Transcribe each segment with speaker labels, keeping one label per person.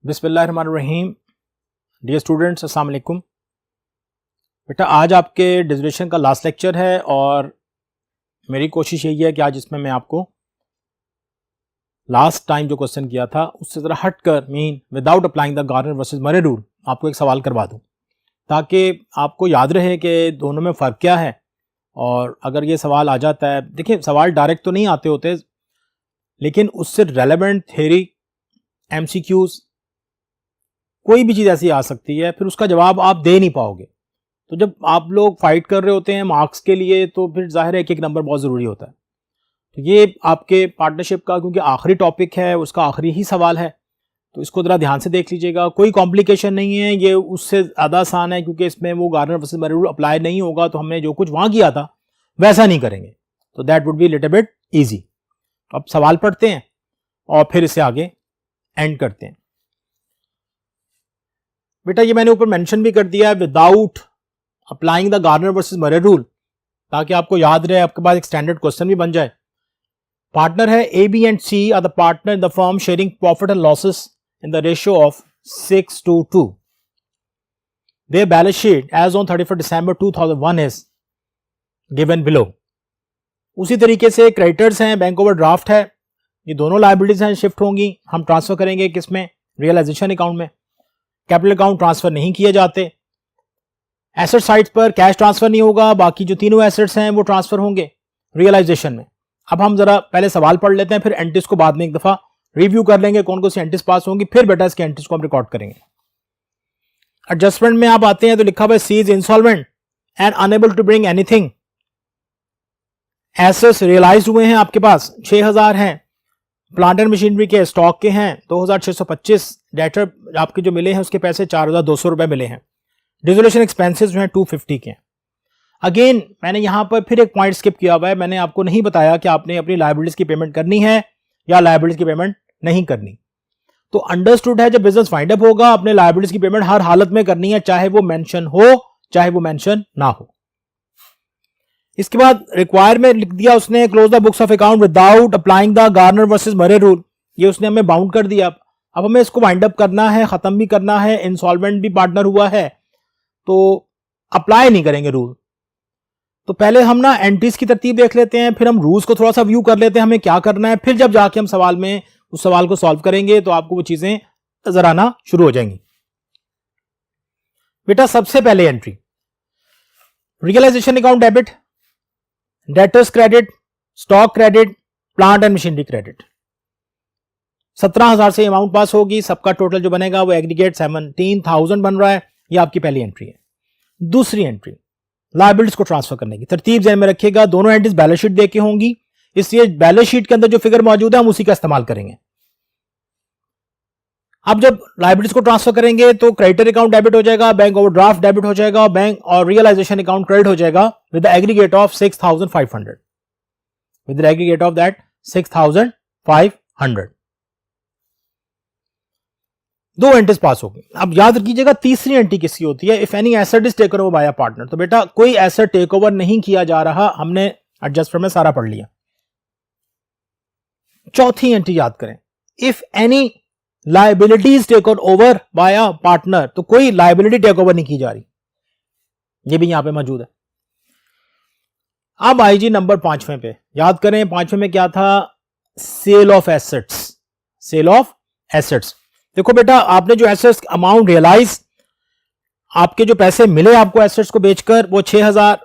Speaker 1: बिस्मिल्लाहिर्रहमानिर्रहीम। Dear students, अस्सलाम वालेकुम। बेटा आज आपके डिजर्टेशन का लास्ट लेक्चर है और मेरी कोशिश यही है कि आज इसमें मैं आपको लास्ट टाइम जो क्वेश्चन किया था उससे ज़रा हट कर mean without applying the Garner versus Murray rule आपको एक सवाल करवा दूँ ताकि आपको याद रहे कि दोनों में फ़र्क क्या है। और अगर ये सवाल आ जाता है, देखिए सवाल डायरेक्ट तो नहीं आते होते लेकिन उससे रेलेवेंट थ्योरी, एमसीक्यूज़, कोई भी चीज़ ऐसी आ सकती है, फिर उसका जवाब आप दे नहीं पाओगे। तो जब आप लोग फाइट कर रहे होते हैं मार्क्स के लिए तो फिर जाहिर है एक एक नंबर बहुत ज़रूरी होता है। तो ये आपके पार्टनरशिप का क्योंकि आखिरी टॉपिक है, उसका आखिरी ही सवाल है, तो इसको ज़रा ध्यान से देख लीजिएगा। कोई कॉम्प्लिकेशन नहीं है, ये उससे ज़्यादा आसान है क्योंकि इसमें वो Garner versus Murray rule apply नहीं होगा, तो हमने जो कुछ वहाँ किया था वैसा नहीं करेंगे, तो that would be little bit easy. अब सवाल पढ़ते हैं और फिर इसे आगे एंड करते हैं। बेटा ये मैंने ऊपर मेंशन भी कर दिया है without applying the Garner versus Murray rule, ताकि आपको याद रहे, आपके पास एक स्टैंडर्ड क्वेश्चन भी बन जाए। पार्टनर है A B and C are the partner in the firm sharing profit and losses in the ratio of 6:2। Their balance sheet as on 31 December 2001 is given below. उसी तरीके से क्रेडिटर्स हैं, bank over draft है, ये दोनों liabilities हैं, shift होंगी, हम ट्रांसफर करेंगे किसमें, रियलाइजेशन अकाउंट में। कैपिटल अकाउंट ट्रांसफर नहीं किए जाते। एसेट साइड पर कैश ट्रांसफर नहीं होगा, बाकी जो तीनों एसेट्स हैं वो ट्रांसफर होंगे रियलाइजेशन में। अब हम जरा पहले सवाल पढ़ लेते हैं, फिर एंट्रीज को बाद में एक दफा रिव्यू कर लेंगे कौन कौन सी एंट्रीज पास होंगी, फिर बेटा इसके एंट्रीज को हम रिकॉर्ड करेंगे। एडजस्टमेंट में आप आते हैं तो लिखा हुआ है C is insolvent and unable to bring anything. Assets realise हुए हैं आपके पास 6000 हैं, प्लांट एंड मशीनरी के स्टॉक के हैं 2625, डेटर आपके जो मिले हैं उसके पैसे 4200 रुपए मिले हैं, डिसोल्यूशन एक्सपेंसेस जो हैं 250 के हैं। अगेन मैंने यहां पर फिर एक पॉइंट स्किप किया हुआ है, मैंने आपको नहीं बताया कि आपने अपनी लायबिलिटीज की पेमेंट करनी है या लायबिलिटीज की पेमेंट नहीं करनी। तो अंडरस्टूड है जब बिजनेस फाइंड अप होगा अपने लायबिलिटीज की पेमेंट हर हालत में करनी है, चाहे वो मेंशन हो चाहे वो मेंशन ना हो। इसके बाद रिक्वायर में लिख दिया उसने close the books of account without applying the Garner versus Murray rule, ये उसने हमें बाउंड कर दिया। अब हमें इसको वाइंड अप करना है, खत्म भी करना है, इंसॉल्वेंट भी पार्टनर हुआ है तो अप्लाई नहीं करेंगे रूल। तो पहले हम ना एंट्रीज की तरतीब देख लेते हैं, फिर हम रूल्स को थोड़ा सा व्यू कर लेते हैं हमें क्या करना है, फिर जब जाके हम सवाल में उस सवाल को सॉल्व करेंगे तो आपको वो चीजें नजर आना शुरू हो जाएंगी। बेटा सबसे पहले entry realisation account debit, debtors credit, stock credit, plant and machinery credit. 17,000 से अमाउंट पास होगी, सबका टोटल जो बनेगा वो एग्रीगेट 17,000 बन रहा है। ये आपकी पहली एंट्री है। दूसरी एंट्री लायबिलिटीज को ट्रांसफर करने की तरतीब ध्यान में रखिएगा, दोनों एंट्रीज बैलेंस शीट देके होंगी, इसलिए बैलेंस शीट के अंदर जो फिगर मौजूद है हम उसी का इस्तेमाल करेंगे। अब जब लायबिलिटीज को ट्रांसफर करेंगे तो क्रेडिटर अकाउंट डेबिट हो जाएगा, बैंक ओवरड्राफ्ट डेबिट हो जाएगा, बैंक और रियलाइजेशन अकाउंट क्रेडिट हो जाएगा with the aggregate of 6,500, with the aggregate of that 6,500। दो एंट्रीज पास होगी। अब याद रखिएगा तीसरी एंट्री किसकी होती है, if any asset is taken over by a partner. तो बेटा कोई एसेट टेक ओवर नहीं किया जा रहा, हमने एडजस्टमेंट में सारा पढ़ लिया। चौथी एंट्री याद करें, if any liabilities taken over by a partner, तो कोई लायबिलिटी टेक ओवर नहीं की जा रही, ये भी यहां पे मौजूद है। अब आई जी नंबर 5वें पे, याद करें 5वें में क्या था, sale of assets. Sale of assets, देखो बेटा आपने जो एसेट्स अमाउंट रियलाइज, आपके जो पैसे मिले आपको एसेट्स को बेचकर वो 6,000,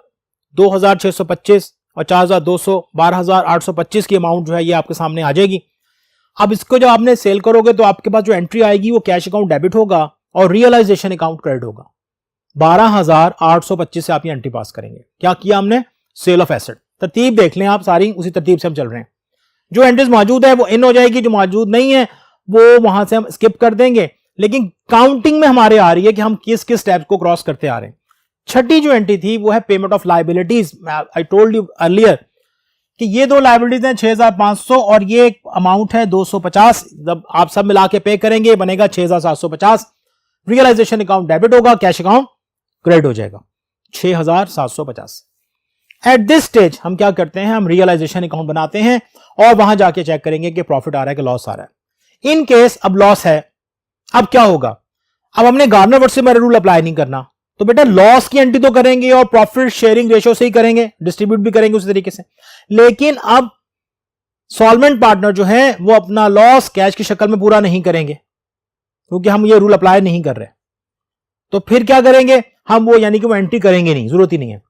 Speaker 1: 2,625 और 4,200, 12,825 की अमाउंट जो है ये आपके सामने आ जाएगी। अब इसको जब आपने सेल करोगे तो आपके पास जो एंट्री आएगी वो कैश अकाउंट डेबिट होगा और रियलाइजेशन अकाउंट क्रेडिट होगा। 12,825 से आप ये एंट्री पास करेंगे। क्या किया हमने, सेल ऑफ एसेट। तरतीब देख लें आप, सारी उसी तरतीब से हम चल रहे हैं। जो एंट्रीज मौजूद है वो इन हो जाएगी, जो मौजूद नहीं है वो वहां से हम स्किप कर देंगे, लेकिन काउंटिंग में हमारे आ रही है कि हम किस किस स्टेप्स को क्रॉस करते आ रहे हैं। छठी जो एंट्री थी वो है payment of liabilities. I told you earlier कि ये दो लायबिलिटीज हैं 6,500 और ये एक अमाउंट है 250, जब आप सब मिला के पे करेंगे बनेगा 6,750। रियलाइजेशन अकाउंट डेबिट होगा, कैश अकाउंट क्रेडिट हो जाएगा 6,750। एट दिस स्टेज हम क्या करते हैं, हम रियलाइजेशन अकाउंट बनाते हैं और वहां जाके चेक करेंगे कि प्रॉफिट आ रहा है कि लॉस आ रहा है। इन केस अब लॉस है अब क्या होगा, अब हमने Garner versus mayor rule apply नहीं करना, तो बेटा लॉस की एंट्री तो करेंगे और प्रॉफिट शेयरिंग रेशियो से ही करेंगे, डिस्ट्रीब्यूट भी करेंगे उसी तरीके से। लेकिन अब सॉल्वेंट पार्टनर जो है वो अपना लॉस कैश की शक्ल में पूरा नहीं करेंगे, क्योंकि हम ये रूल अप्लाई नहीं कर रहे। तो फिर क्या करेंगे हम, वो यानी कि वो एंट्री करेंगे नहीं, जरूरत ही नहीं है।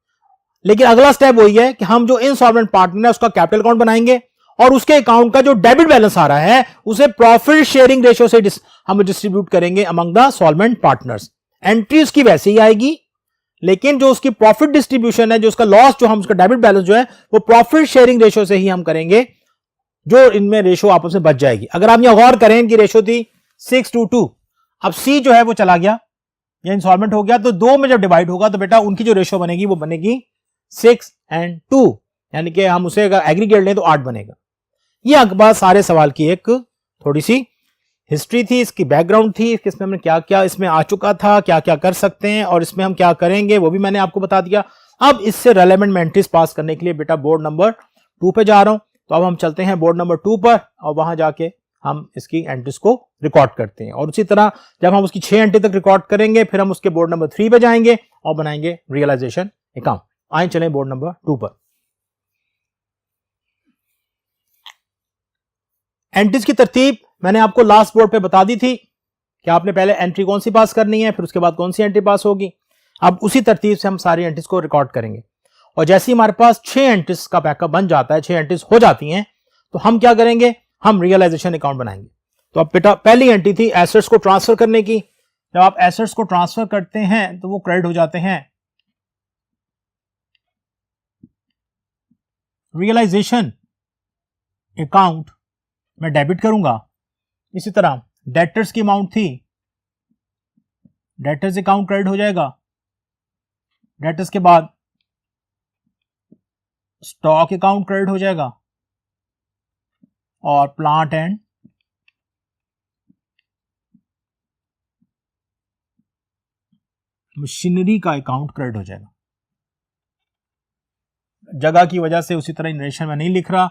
Speaker 1: लेकिन अगला स्टेप वही है कि हम जो इनसॉल्वेंट पार्टनर है उसका कैपिटल अकाउंट बनाएंगे और उसके अकाउंट का जो डेबिट बैलेंस आ रहा है उसे प्रॉफिट शेयरिंग रेशियो से हम डिस्ट्रीब्यूट करेंगे among the solvent partners. Entry उसकी वैसे ही आएगी, लेकिन जो उसकी प्रॉफिट डिस्ट्रीब्यूशन है, जो उसका लॉस, जो हम उसका डेबिट बैलेंस जो है वो प्रॉफिट शेयरिंग रेशियो से ही हम करेंगे, जो इनमें रेशियो आपस में बच जाएगी। अगर आप यहां गौर करें, इनकी रेशियो थी 6:2, अब सी जो है वो चला गया या इंस्टॉलमेंट हो गया, तो 2 में जब डिवाइड होगा तो बेटा उनकी जो रेशियो बनेगी वो बनेगी 6 और 2, यानी कि हम उसे अगर एग्रीगेट लें तो 8 बनेगा। ये अखबार सारे सवाल की एक थोड़ी सी हिस्ट्री थी, इसकी बैकग्राउंड थी, इसमें हमने क्या क्या इसमें आ चुका था, क्या क्या कर सकते हैं और इसमें हम क्या करेंगे वो भी मैंने आपको बता दिया। अब इससे रेलेवेंट में एंट्रीज पास करने के लिए बेटा बोर्ड नंबर 2 पे जा रहा हूं, तो अब हम चलते हैं बोर्ड नंबर 2 पर और वहां जाके हम इसकी एंट्रीज को रिकॉर्ड करते हैं। और उसी तरह जब हम उसकी 6 एंट्री तक रिकॉर्ड करेंगे फिर हम उसके बोर्ड नंबर 3 पे जाएंगे और बनाएंगे रियलाइजेशन अकाउंट। आए चलें बोर्ड नंबर 2 पर। एंट्रीज की तरतीब मैंने आपको लास्ट बोर्ड पे बता दी थी कि आपने पहले एंट्री कौन सी पास करनी है, फिर उसके बाद कौन सी एंट्री पास होगी। अब उसी तरतीब से हम सारी एंट्रीज को रिकॉर्ड करेंगे और जैसे ही हमारे पास 6 एंट्रीज का बैकअप बन जाता है, 6 एंट्रीज हो जाती हैं, तो हम क्या करेंगे, हम रियलाइजेशन अकाउंट बनाएंगे। तो अब बेटा पहली एंट्री थी एसेट्स को ट्रांसफर करने की। जब आप एसेट्स को ट्रांसफर करते हैं तो वो क्रेडिट हो जाते हैं रियलाइजेशन अकाउंट में, डेबिट करूंगा। इसी तरह डेटर्स की अमाउंट थी, डेटर्स अकाउंट क्रेडिट हो जाएगा। डेटर्स के बाद स्टॉक अकाउंट क्रेडिट हो जाएगा और प्लांट एंड मशीनरी का अकाउंट क्रेडिट हो जाएगा। जगह की वजह से उसी तरह नरेशन में नहीं लिख रहा,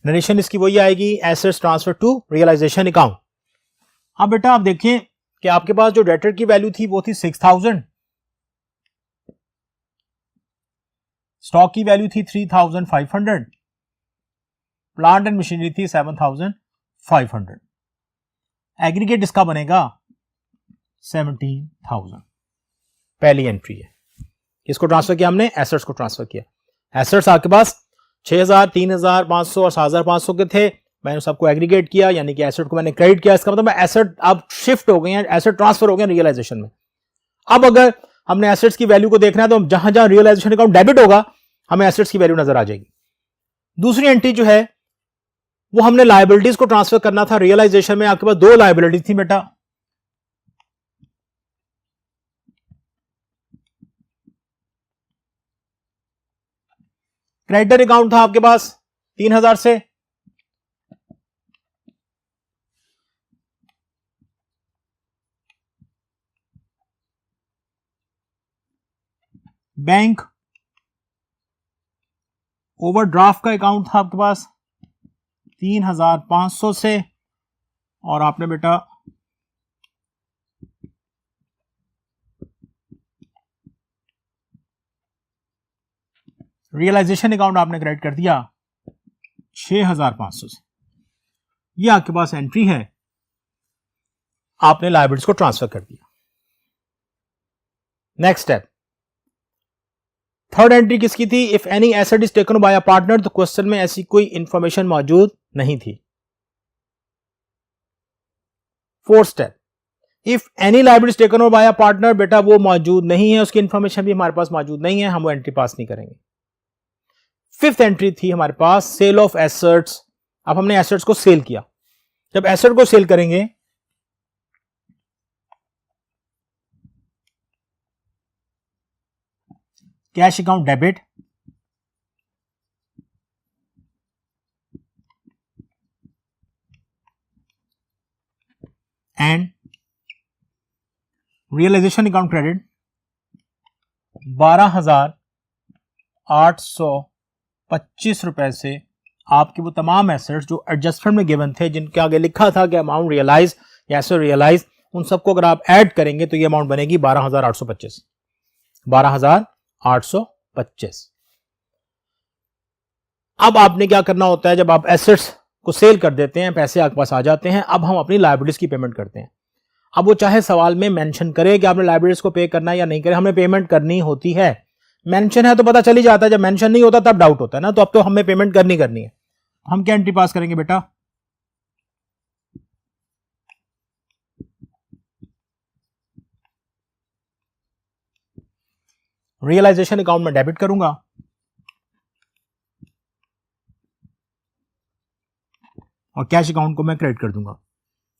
Speaker 1: नरेशन इसकी वही आएगी, assets transfer to realisation account. अब बेटा आप देखिए कि आपके पास जो डेटर की वैल्यू थी वो थी 6000, स्टॉक की वैल्यू थी 3500, प्लांट एंड मशीनरी थी 7500। एग्रीगेट इसका बनेगा 17,000। पहली एंट्री है, किसको ट्रांसफर किया हमने, एसेट्स को ट्रांसफर किया। एसेट्स आपके पास 6000, 3500 और 7500 के थे, मैंने सबको एग्रीगेट किया, यानी कि एसेट को मैंने क्रेडिट किया। इसका मतलब एसेट अब शिफ्ट हो गए हैं, एसेट ट्रांसफर हो गए रियलाइजेशन में। अब अगर हमने एसेट्स की वैल्यू को देखना है तो जहां जहां रियलाइजेशन अकाउंट डेबिट होगा हमें एसेट्स की वैल्यू नजर आ जाएगी। दूसरी एंट्री जो है वो हमने लायबिलिटीज को ट्रांसफर करना था रियलाइजेशन में। आपके पास 2 लायबिलिटीज थी बेटा, क्रेडिटर अकाउंट था आपके पास 3000 से, बैंक ओवरड्राफ्ट का अकाउंट था आपके पास 3500 से, और आपने बेटा रियलाइजेशन अकाउंट आपने क्रेडिट कर दिया 6500 से। ये आपके पास एंट्री है, आपने लायबिलिटीज को ट्रांसफर कर दिया। नेक्स्ट स्टेप, थर्ड एंट्री किसकी थी, if any asset is taken by a partner, तो क्वेश्चन में ऐसी कोई इंफॉर्मेशन मौजूद नहीं थी। Fourth step, if any liability taken by a partner, बेटा वो मौजूद नहीं है, उसकी इंफॉर्मेशन भी हमारे पास मौजूद नहीं है, हम वो एंट्री पास नहीं करेंगे। फिफ्थ एंट्री थी हमारे पास सेल ऑफ एसेट्स। अब हमने एसेट्स को सेल किया, जब एसेट को सेल करेंगे cash account debit and realisation account credit 12,825 रुपए से आपके वो तमाम एसेट्स जो एडजस्टमेंट में गिवन थे, जिनके आगे लिखा था कि अमाउंट रियलाइज या एसेट रियलाइज, उन सबको अगर आप ऐड करेंगे तो ये अमाउंट बनेगी 12,825। 12,825। अब आपने क्या करना होता है, जब आप एसेट्स को सेल कर देते हैं, पैसे आपके पास आ जाते हैं, अब हम अपनी लायबिलिटीज की पेमेंट करते हैं। अब वो चाहे सवाल में मेंशन करे कि आपने लायबिलिटीज को पे करना है या नहीं करे, हमें पेमेंट करनी होती है। मेंशन है तो पता चल ही जाता है, जब मेंशन नहीं होता तब डाउट होता है ना, तो अब तो हमें पेमेंट करनी है। हम क्या एंट्री पास करेंगे बेटा, रियलाइजेशन अकाउंट में डेबिट करूंगा और कैश अकाउंट को मैं क्रेडिट कर दूंगा।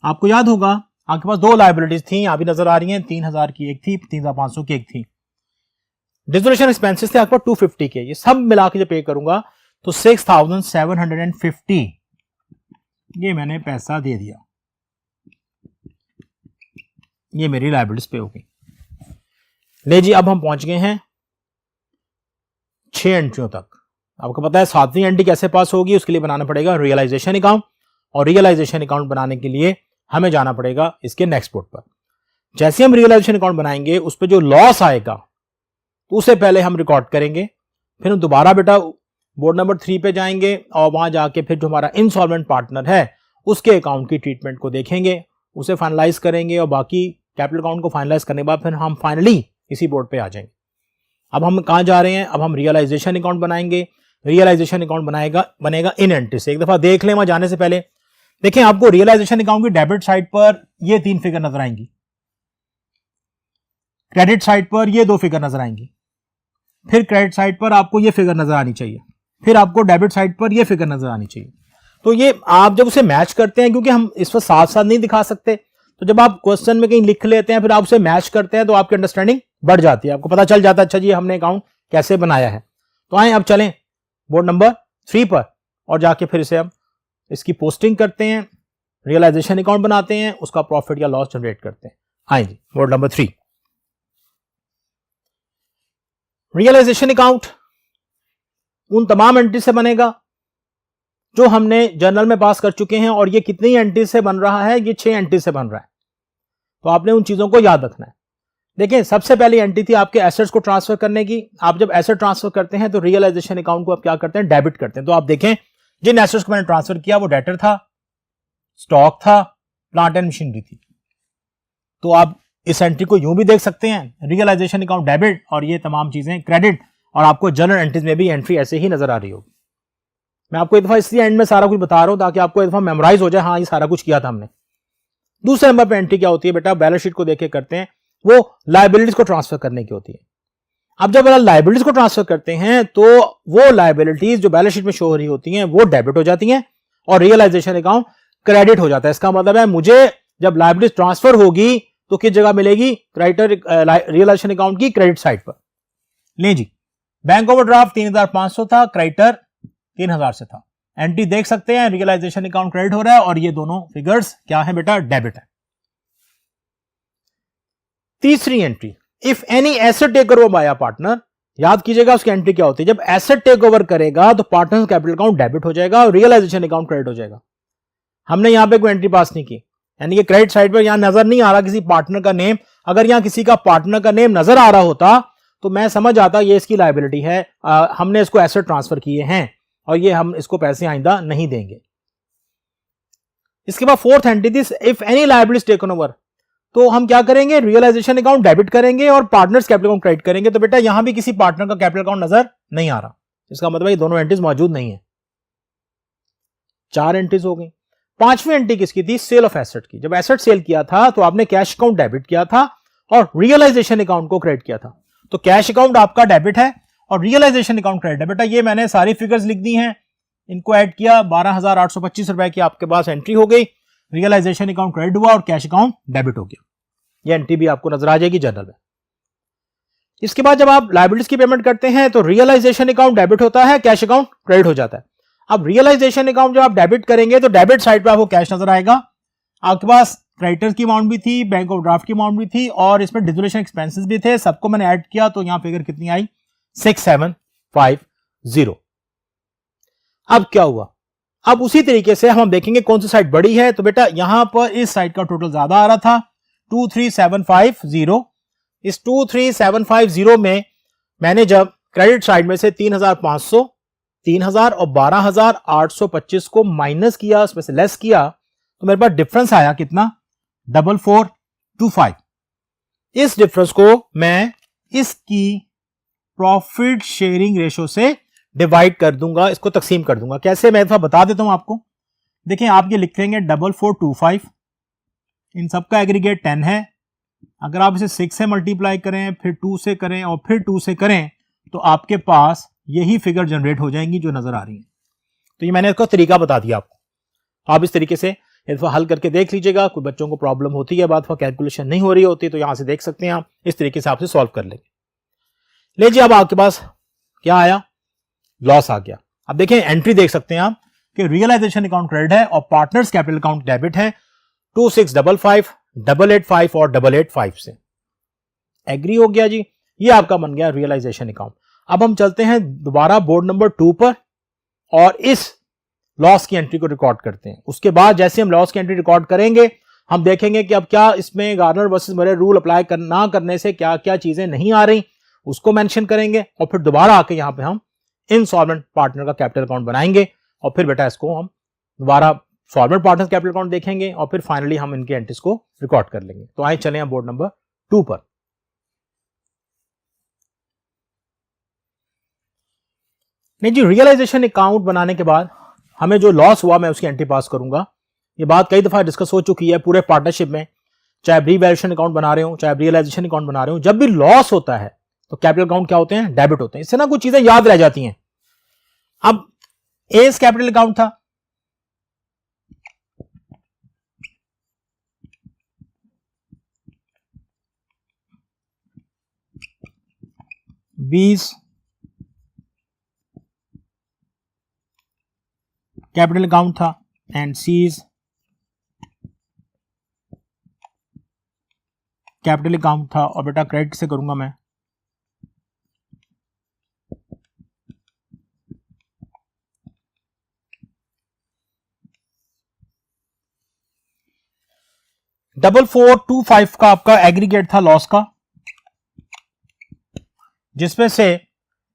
Speaker 1: आपको याद होगा आपके पास दो लायबिलिटीज थी, यहां भी नजर आ रही हैं, 3,000 की एक थी, 3,500 की एक थी। डिसोल्यूशन एक्सपेंसेस थे आपको 250 के, ये सब मिला के जब पे करूंगा तो 6,750 ये मैंने पैसा दे दिया, ये मेरी लायबिलिटीज पे होगी। ले जी, अब हम पहुंच गए हैं 6 एंट्रियों तक। आपको पता है 7वीं एंट्री कैसे पास होगी, उसके लिए बनाना पड़ेगा रियलाइजेशन अकाउंट, और रियलाइजेशन अकाउंट बनाने के लिए हमें जाना पड़ेगा इसके नेक्स्ट बोर्ड पर। जैसे हम रियलाइजेशन अकाउंट बनाएंगे उस पर जो लॉस आएगा तो उसे पहले हम रिकॉर्ड करेंगे, फिर हम दोबारा बेटा बोर्ड नंबर 3 पे जाएंगे और वहां जाके फिर जो हमारा इंसॉल्वेंट पार्टनर है उसके अकाउंट की ट्रीटमेंट को देखेंगे, उसे फाइनलाइज करेंगे और बाकी कैपिटल अकाउंट को फाइनलाइज करने के बाद फिर हम फाइनली इसी बोर्ड पे आ जाएंगे। अब हम कहां जा रहे हैं, अब हम रियलाइजेशन अकाउंट बनाएंगे। रियलाइजेशन अकाउंट बनेगा इन एंट्री से। एक दफा देख लें वहां जाने से पहले, देखें आपको रियलाइजेशन अकाउंट की डेबिट साइड पर ये 3 फिगर नजर आएंगी, क्रेडिट साइड पर ये 2 फिगर नजर आएंगी, फिर क्रेडिट साइड पर आपको ये फिगर नजर आनी चाहिए, फिर आपको डेबिट साइड पर ये फिगर नजर आनी चाहिए। तो ये आप जब उसे मैच करते हैं, क्योंकि हम इस पर साथ साथ नहीं दिखा सकते, तो जब आप क्वेश्चन में कहीं लिख लेते हैं फिर आप उसे मैच करते हैं तो आपकी अंडरस्टैंडिंग बढ़ जाती है, आपको पता चल जाता है अच्छा जी हमने अकाउंट कैसे बनाया है। तो आए अब चलें बोर्ड नंबर 3 पर और जाके फिर इसे हम इसकी पोस्टिंग करते हैं, रियलाइजेशन अकाउंट बनाते हैं, उसका प्रॉफिट या लॉस जनरेट करते हैं। आए जी बोर्ड नंबर 3, रियलाइजेशन अकाउंट उन तमाम एंट्री से बनेगा जो हमने जर्नल में पास कर चुके हैं, और ये कितनी एंट्री से बन रहा है, ये 6 एंट्री से बन रहा है। तो आपने उन चीजों को याद रखना है। देखिए सबसे पहली एंट्री थी आपके एसेट्स को ट्रांसफर करने की। आप जब एसेट ट्रांसफर करते हैं तो रियलाइजेशन अकाउंट को आप क्या करते हैं, डेबिट करते हैं। तो आप देखें जिन एसेट्स को मैंने ट्रांसफर किया वो डेटर था, स्टॉक था, प्लांट एंड मशीनरी थी। तो आप इस एंट्री को यूं भी देख सकते हैं, रियलाइजेशन अकाउंट डेबिट और ये तमाम चीजें क्रेडिट, और आपको जर्नल एंट्रीज में भी एंट्री ऐसे ही नजर आ रही होगी। मैं आपको एक दफा इसलिए एंड में सारा कुछ बता रहा हूं ताकि आपको एक दफा मेमोराइज हो जाए, हाँ ये सारा कुछ किया था हमने। दूसरे नंबर पे एंट्री क्या होती है बेटा, बैलेंस शीट को देख के करते हैं, वो लायबिलिटीज को ट्रांसफर करने की होती है। अब जब लायबिलिटीज को ट्रांसफर करते हैं तो वो लायबिलिटीज जो बैलेंस शीट में शो हो रही होती हैं वो डेबिट हो जाती हैं और रियलाइजेशन अकाउंट क्रेडिट हो जाता है। इसका मतलब है मुझे जब लायबिलिटीज ट्रांसफर होगी तो किस जगह मिलेगी, क्रेडिटर रियलाइजेशन अकाउंट की क्रेडिट साइड पर। ले जी, बैंक ओवरड्राफ्ट 3,500 था, क्रेडिटर 3,000 से था। एंट्री देख सकते हैं, रियलाइजेशन अकाउंट क्रेडिट हो रहा है और ये दोनों फिगर्स क्या है बेटा, डेबिट है। तीसरी entry, if any asset take over by a partner, याद कीजिएगा उसकी एंट्री क्या होती है, जब एसेट टेक ओवर करेगा तो पार्टनर कैपिटल अकाउंट डेबिट हो जाएगा और रियलाइजेशन अकाउंट क्रेडिट हो जाएगा। हमने यहां पे कोई एंट्री पास नहीं की, यानी कि क्रेडिट साइड पर यहां नजर नहीं आ रहा किसी पार्टनर का नेम। अगर यहां किसी का पार्टनर का नेम नजर आ रहा होता तो मैं समझ आता ये इसकी लायबिलिटी है, हमने इसको एसेट ट्रांसफर किए हैं और ये हम इसको पैसे आइंदा नहीं देंगे। इसके बाद फोर्थ एंट्री थी, if any liabilities taken over, तो हम क्या करेंगे, रियलाइजेशन अकाउंट डेबिट करेंगे और पार्टनर्स कैपिटल अकाउंट क्रेडिट करेंगे। तो बेटा यहां भी किसी पार्टनर का कैपिटल अकाउंट नजर नहीं आ रहा, इसका मतलब ये दोनों एंट्रीज मौजूद नहीं है। 4 एंट्रीज हो गई। 5वीं एंट्री किसकी थी, सेल ऑफ एसेट की। जब एसेट सेल किया था तो आपने कैश अकाउंट डेबिट किया था और रियलाइजेशन अकाउंट को क्रेडिट किया था। तो कैश अकाउंट आपका डेबिट है और रियलाइजेशन अकाउंट क्रेडिट है। बेटा ये मैंने सारी फिगर्स लिख दी हैं, इनको ऐड किया, 12,825 रुपए की आपके पास एंट्री हो गई। रियलाइजेशन अकाउंट क्रेडिट हुआ और कैश अकाउंट डेबिट हो गया। ये एंट्री भी आपको नजर आ जाएगी जर्नल में। इसके बाद जब आप लायबिलिटीज की पेमेंट करते हैं तो रियलाइजेशन अकाउंट डेबिट होता है, कैश अकाउंट क्रेडिट हो जाता है। अब रियलाइजेशन अकाउंट जब आप डेबिट करेंगे तो डेबिट साइड पे आपको कैश नजर आएगा। आपके पास क्रेडिटर्स की अमाउंट भी थी, बैंक ओवरड्राफ्ट की अमाउंट भी थी और इसमें डिसोल्यूशन एक्सपेंसेस भी थे। सबको मैंने ऐड किया तो यहां फिगर कितनी आई, 6750। अब क्या हुआ, अब उसी तरीके से हम देखेंगे कौन सी साइड बड़ी है। तो बेटा यहां पर इस साइड का टोटल ज्यादा आ रहा था 23,750। इस 23,750 में मैंने जब क्रेडिट साइड में से 3,500, 3,000 और 12,825 को माइनस किया, उसमें से लेस किया, तो मेरे पास डिफरेंस आया कितना 4425। इस डिफरेंस को मैं इसकी प्रॉफिट शेयरिंग रेशो से डिवाइड कर दूंगा, इसको तकसीम कर दूंगा। कैसे, मैं थोड़ा बता देता हूं आपको। देखें आप ये लिख लेंगे 4425, इन सबका एग्रीगेट 10 है। अगर आप इसे 6 से मल्टीप्लाई करें, फिर 2 से करें और फिर 2 से करें, तो आपके पास यही फिगर जनरेट हो जाएंगी जो नजर आ रही है। तो ये मैंने इसका तरीका बता दिया आपको। आप इस तरीके से हल करके देख लीजिएगा। कोई बच्चों को प्रॉब्लम होती है, बात कैलकुलेशन नहीं हो रही होती, तो यहां से देख सकते हैं आप, इस तरीके से आपसे सॉल्व कर लेंगे। लीजिए अब आपके पास क्या आया, लॉस आ गया। अब देखें एंट्री देख सकते हैं आप कि रियलाइजेशन अकाउंट क्रेडिट है और पार्टनर्स कैपिटल अकाउंट डेबिट है 2655, 885 और 885 से। एग्री हो गया जी, ये आपका बन गया रियलाइजेशन अकाउंट। अब हम चलते हैं दोबारा बोर्ड नंबर 2 पर और इस लॉस की एंट्री को रिकॉर्ड करते हैं। उसके बाद जैसे हम लॉस की एंट्री रिकॉर्ड करेंगे, हम देखेंगे कि अब क्या इसमें Garner versus Murray rule apply ना करने से क्या क्या चीजें नहीं आ रही, उसको मेंशन करेंगे और फिर दोबारा आके यहां पे हम इनसॉल्वेंट पार्टनर का कैपिटल अकाउंट बनाएंगे और फिर बेटा इसको हम दोबारा सॉल्वेंट पार्टनर कैपिटल अकाउंट देखेंगे और फिर फाइनली हम इनके एंट्रीज को रिकॉर्ड कर लेंगे। तो आइए चलें बोर्ड नंबर 2 पर। नहीं जी, रियलाइजेशन अकाउंट बनाने के बाद हमें जो लॉस हुआ मैं उसकी एंट्री पास करूंगा। ये बात कई दफा डिस्कस हो चुकी है पूरे पार्टनरशिप में, चाहे रिवैल्यूएशन अकाउंट बना रहे हो, चाहे रियलाइजेशन अकाउंट बना रहे हो, जब भी लॉस होता है तो कैपिटल अकाउंट क्या होते हैं, डेबिट होते हैं। इससे ना कुछ चीजें याद रह जाती हैं। अब एस कैपिटल अकाउंट था, बीस कैपिटल अकाउंट था एंड सीज कैपिटल अकाउंट था। और बेटा क्रेडिट से करूंगा मैं $4425 का आपका एग्रीगेट था लॉस का, जिसमें से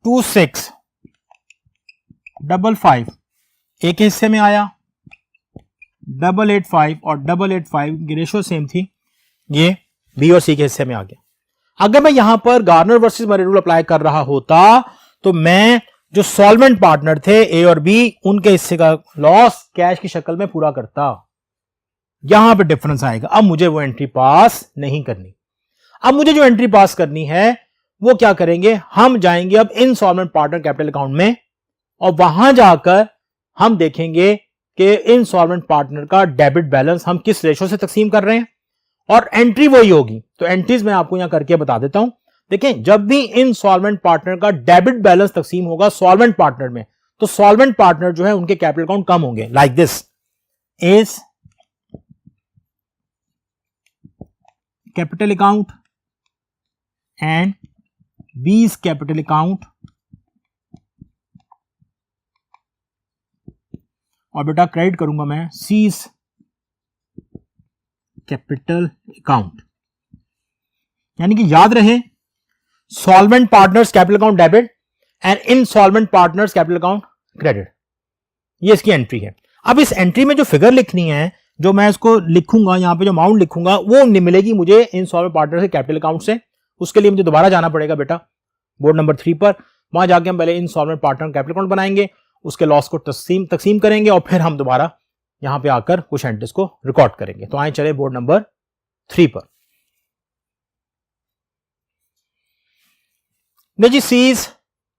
Speaker 1: 2655 एक हिस्से में आया, 885 और 885 की रेशो सेम थी, ये बी और सी के हिस्से में आ गया। अगर मैं यहां पर Garner versus Murray rule apply कर रहा होता तो मैं जो सॉल्वेंट पार्टनर थे ए और बी, उनके हिस्से का लॉस कैश की शक्ल में पूरा करता। यहां पे डिफरेंस आएगा। अब मुझे वो एंट्री पास नहीं करनी। अब मुझे जो एंट्री पास करनी है वो क्या करेंगे, हम जाएंगे अब इनसॉल्वेंट पार्टनर कैपिटल अकाउंट में और वहां जाकर हम देखेंगे कि इनसॉल्वेंट पार्टनर का डेबिट बैलेंस हम किस रेशो से तकसीम कर रहे हैं और एंट्री वही होगी। तो एंट्रीज मैं आपको यहां करके बता देता हूं। देखें, जब भी इनसॉल्वेंट पार्टनर का डेबिट बैलेंस तकसीम होगा सॉल्वेंट पार्टनर में, तो सॉल्वेंट पार्टनर जो है उनके कैपिटल अकाउंट कम होंगे, like this S capital account and बीस कैपिटल अकाउंट। और बेटा क्रेडिट करूंगा मैं सीज कैपिटल अकाउंट। यानी कि याद रहे, solvent partners capital account debit and insolvent partners capital account credit, ये इसकी एंट्री है। अब इस एंट्री में जो फिगर लिखनी है, जो मैं इसको लिखूंगा, यहां पे जो अमाउंट लिखूंगा वो मिलेगी मुझे इनसॉल्वेंट पार्टनर के कैपिटल अकाउंट से। उसके लिए मुझे दोबारा जाना पड़ेगा बेटा बोर्ड नंबर 3 पर। वहां जाके हम पहले इनसॉल्वेंट पार्टनर कैपिटल अकाउंट बनाएंगे, उसके लॉस को तकसीम करेंगे और फिर हम दोबारा यहां पे आकर कुछ एंट्रीज को रिकॉर्ड करेंगे। तो आए चले बोर्ड नंबर 3 पर। नहीं जी, सीज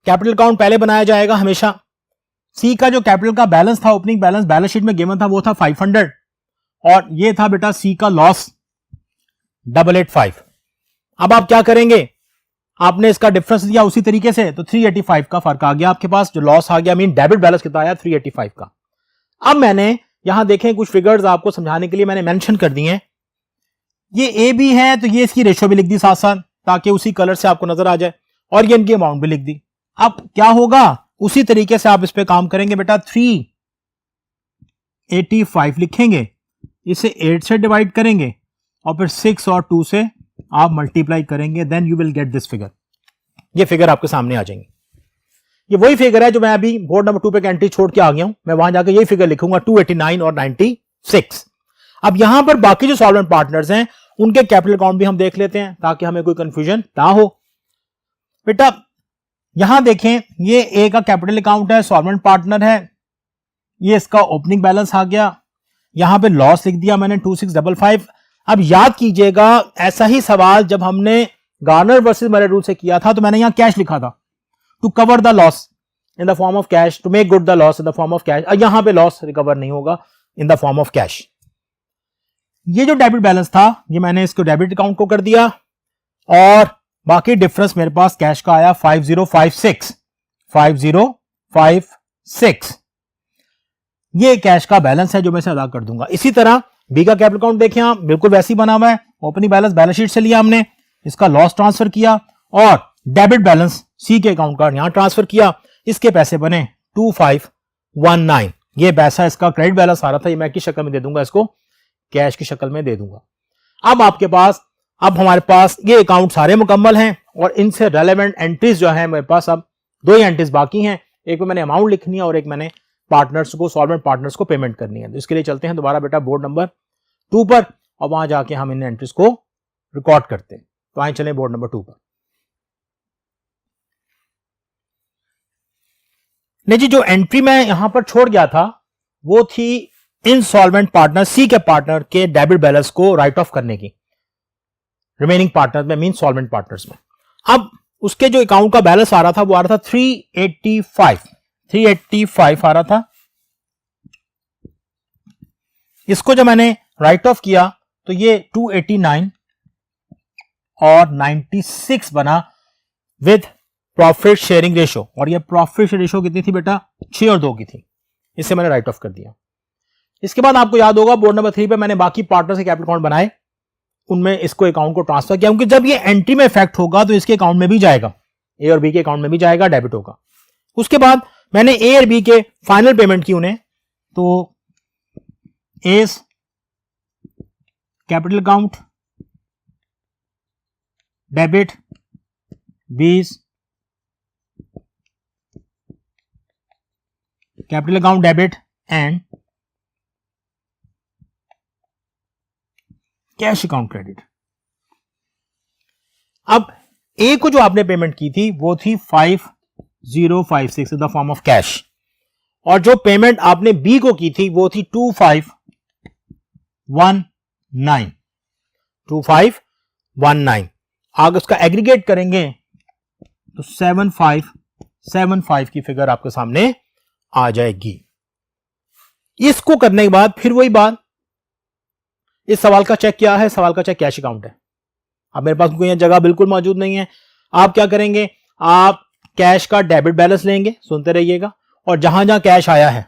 Speaker 1: कैपिटल अकाउंट पहले बनाया जाएगा हमेशा। सी का जो कैपिटल का बैलेंस था, ओपनिंग बैलेंस शीट में गिवन था, वो था 500 और ये था बेटा सी का लॉस 885। अब आप क्या करेंगे, आपने इसका डिफरेंस दिया उसी तरीके से, तो 385 का फर्क आ गया आपके पास, जो लॉस आ गया, मीन डेबिट बैलेंस कितना आया 385 का। अब मैंने यहां देखें कुछ फिगर्स आपको समझाने के लिए मैंने मेंशन कर दिए हैं। ये ए बी है तो ये इसकी रेशो भी लिख दी साथ साथ, ताकि उसी कलर से आपको नजर आ जाए, और ये इनकी अमाउंट भी लिख दी। अब क्या होगा, उसी तरीके से आप इस पे काम करेंगे बेटा। 3 85 लिखेंगे, इसे 8 से डिवाइड करेंगे और फिर 6 और 2 से आप मल्टीप्लाई करेंगे, then you will get this figure. ये फिगर आपके सामने आ जाएंगे। ये वही फिगर है जो मैं अभी बोर्ड नंबर 2 पे एंट्री छोड़ के आ गया हूं, मैं वहां जाकर यही फिगर लिखूंगा 289 और 96। अब यहां पर बाकी जो सॉल्वेंट पार्टनर्स हैं उनके कैपिटल अकाउंट भी हम देख लेते हैं ताकि हमें कोई कंफ्यूजन ना हो। बेटा यहां देखें, ये ए का कैपिटल अकाउंट है, सॉल्वेंट पार्टनर है, ये इसका ओपनिंग बैलेंस आ गया, यहां पे लॉस लिख दिया मैंने 2655। अब याद कीजिएगा ऐसा ही सवाल जब हमने गार्नर वर्सेस मरे रूल से किया था तो मैंने यहां कैश लिखा था, to cover the loss in the form of cash, to make good the loss in the form of cash. यहां पे लॉस रिकवर नहीं होगा in the form of cash. ये जो डेबिट बैलेंस था ये मैंने इसको डेबिट अकाउंट को कर दिया और बाकी डिफरेंस मेरे पास कैश का आया 5056। ये कैश का बैलेंस है जो मैं इसे अदा कर दूंगा। इसी तरह बी का कैपिटल अकाउंट देखें आप, बिल्कुल वैसे ही बना हुआ है, ओपनिंग बैलेंस बैलेंस शीट से लिया हमने, इसका लॉस ट्रांसफर किया और डेबिट बैलेंस सी के अकाउंट का यहां ट्रांसफर किया, इसके पैसे बने 2519। ये पैसा इसका क्रेडिट बैलेंस आ रहा था, ये मैं किस शक्ल में दे दूंगा, इसको कैश की शक्ल में दे दूंगा। अब आपके पास, अब हमारे पास ये अकाउंट सारे मुकम्मल हैं और इनसे रेलेवेंट एंट्रीज जो है मेरे पास अब 2 ही एंट्रीज बाकी हैं, एक में मैंने अमाउंट लिखनी है और एक मैंने पार्टनर्स को, सॉल्वेंट पार्टनर्स को पेमेंट करनी है। तो इसके लिए चलते हैं दोबारा बेटा बोर्ड नंबर 2 पर और वहां जाके हम इन एंट्रीज को रिकॉर्ड करते हैं। तो आए चलें बोर्ड नंबर 2 पर। नहीं जी, जो एंट्री मैं यहां पर छोड़ गया था वो थी इनसॉल्वेंट पार्टनर सी के पार्टनर के डेबिट बैलेंस को राइट ऑफ करने की, रिमेनिंग पार्टनर में मीन सॉल्वेंट पार्टनर्स में। अब उसके जो अकाउंट का बैलेंस आ रहा था वो आ रहा था 385 आ रहा था। इसको जब मैंने राइट ऑफ किया तो ये 289 और 96 बना विद प्रॉफिट शेयरिंग रेशो, और ये प्रॉफिट रेशो कितनी थी बेटा, 6 और 2 की थी। इससे मैंने राइट ऑफ कर दिया। इसके बाद आपको याद होगा बोर्ड नंबर 3 पे मैंने बाकी पार्टनर से कैपिटल अकाउंट बनाए, उनमें इसको अकाउंट को ट्रांसफर किया, क्योंकि जब ये एंट्री में इफेक्ट होगा तो इसके अकाउंट में भी जाएगा, ए और बी के अकाउंट में भी जाएगा, डेबिट होगा। उसके बाद मैंने ए और बी के फाइनल पेमेंट की उन्हें, तो एस कैपिटल अकाउंट डेबिट, बीस capital account debit and cash account credit. अब ए को जो आपने पेमेंट की थी वो थी 5056 इन द फॉर्म ऑफ कैश, और जो पेमेंट आपने बी को की थी वो थी 2519। आगे उसका एग्रीगेट करेंगे तो 7575 की फिगर आपके सामने आ जाएगी। इसको करने के बाद फिर वही बात, इस सवाल का चेक क्या है, सवाल का चेक कैश अकाउंट है। अब मेरे पास कोई जगह बिल्कुल मौजूद नहीं है, आप क्या करेंगे, आप कैश का डेबिट बैलेंस लेंगे, सुनते रहिएगा, और जहां जहां कैश आया है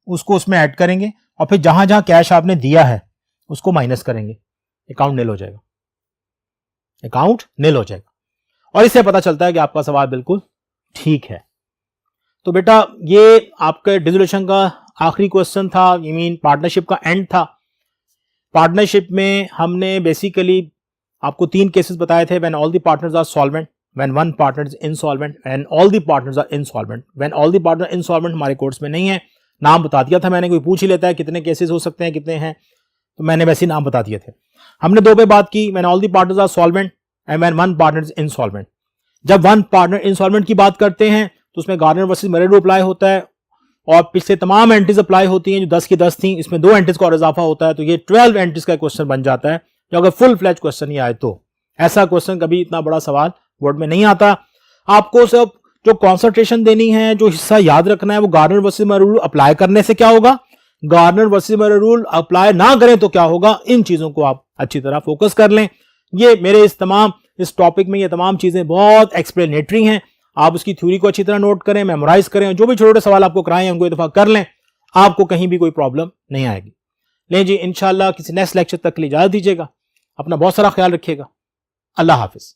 Speaker 1: उसको उसमें ऐड करेंगे और फिर जहां जहां कैश आपने दिया है उसको माइनस करेंगे, अकाउंट निल हो जाएगा, अकाउंट निल हो जाएगा। और इससे पता चलता है कि आपका सवाल बिल्कुल ठीक है। तो बेटा ये आपके डिसोल्यूशन का आखिरी क्वेश्चन था, आई मीन पार्टनरशिप का एंड था। पार्टनरशिप में हमने बेसिकली आपको 3 केसेस बताए थे, when all the partners are solvent, when one partner is insolvent and all the partners are insolvent. When all the partner insolvent हमारे कोर्स में नहीं है, नाम बता दिया था मैंने, कोई पूछ ही लेता है कितने केसेस हो सकते हैं, कितने हैं, तो मैंने वैसे ही नाम बता दिए थे। हमने 2 पे बात की, when all the partners are solvent and when one partner is insolvent. जब वन पार्टनर इनसॉल्वेंट की बात करते हैं तो उसमें Garner versus Murray rule apply होता है और पिछले तमाम एंट्रीज अप्लाई होती हैं जो 10 की 10 थी, इसमें 2 एंट्रीज का और इजाफा होता है, तो ये 12 एंट्रीज का क्वेश्चन बन जाता है। जो अगर फुल फ्लैज क्वेश्चन ही आए तो ऐसा क्वेश्चन कभी इतना बड़ा सवाल बोर्ड में नहीं आता। आपको सब जो कॉन्सेंट्रेशन देनी है, जो हिस्सा याद रखना है, वो Garner versus Murray rule apply करने से क्या होगा, Garner versus Murray rule apply ना करें तो क्या होगा, इन चीजों को आप अच्छी तरह फोकस कर लें। ये मेरे इस टॉपिक में ये तमाम चीजें बहुत एक्सप्लेनेटरी हैं, आप उसकी थ्योरी को अच्छी तरह नोट करें, मेमोराइज करें, जो भी छोटे छोटे सवाल आपको कराएं उनको एक दफा कर लें, आपको कहीं भी कोई प्रॉब्लम नहीं आएगी। लें जी, इंशाल्लाह किसी नेक्स्ट लेक्चर तक के लिए इजाजत दीजिएगा, अपना बहुत सारा ख्याल रखिएगा। अल्लाह हाफिज।